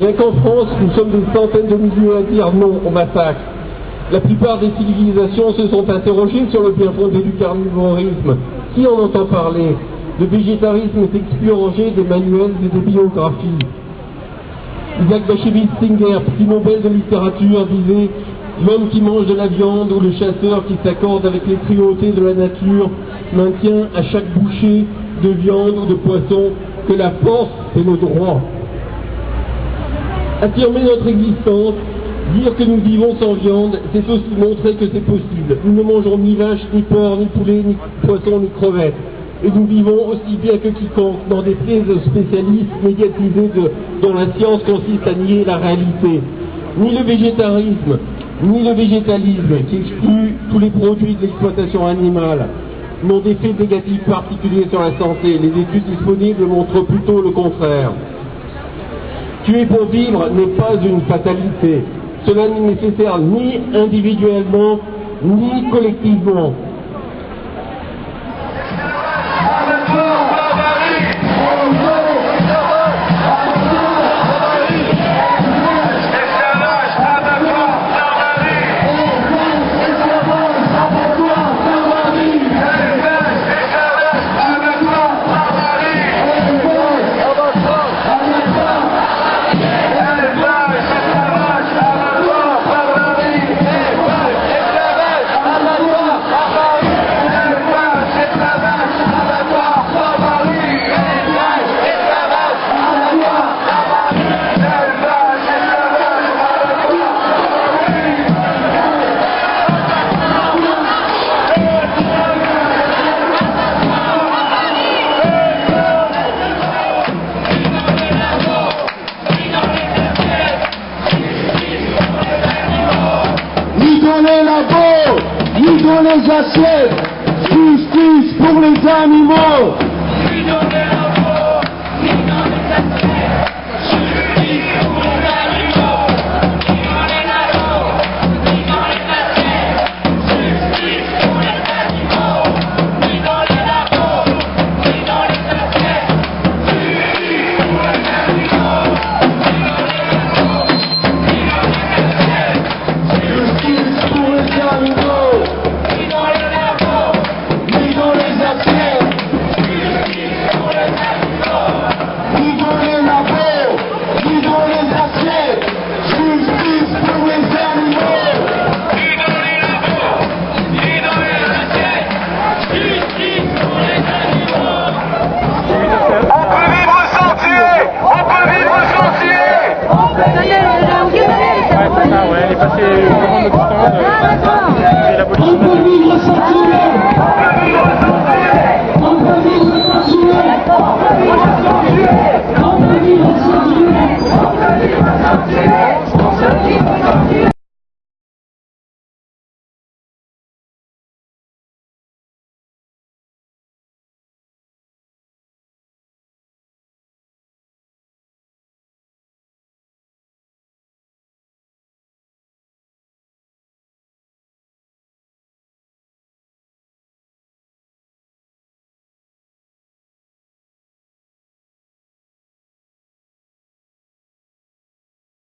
Rien qu'en France, nous sommes des centaines de milliers à dire non au massacre. La plupart des civilisations se sont interrogées sur le bien fondé du carnivorisme. Qui en entend parler? Le végétarisme est expurgé des manuels et des biographies. Isaac Bashevis Singer, prix Nobel de littérature, disait « L'homme qui mange de la viande ou le chasseur qui s'accorde avec les cruautés de la nature maintient à chaque bouchée de viande ou de poisson que la force est le droit. » Affirmer notre existence, dire que nous vivons sans viande, c'est aussi montrer que c'est possible. Nous ne mangeons ni vache, ni porc, ni poulet, ni poisson, ni crevettes. Et nous vivons aussi bien que quiconque dans des thèses spécialistes médiatisées dont la science consiste à nier la réalité. Ni le végétarisme, ni le végétalisme, qui exclut tous les produits de l'exploitation animale, n'ont d'effets négatifs particuliers sur la santé. Les études disponibles montrent plutôt le contraire. Tuer pour vivre n'est pas une fatalité. Cela n'est nécessaire ni individuellement, ni collectivement. Ni dans les assiettes, justice pour les animaux.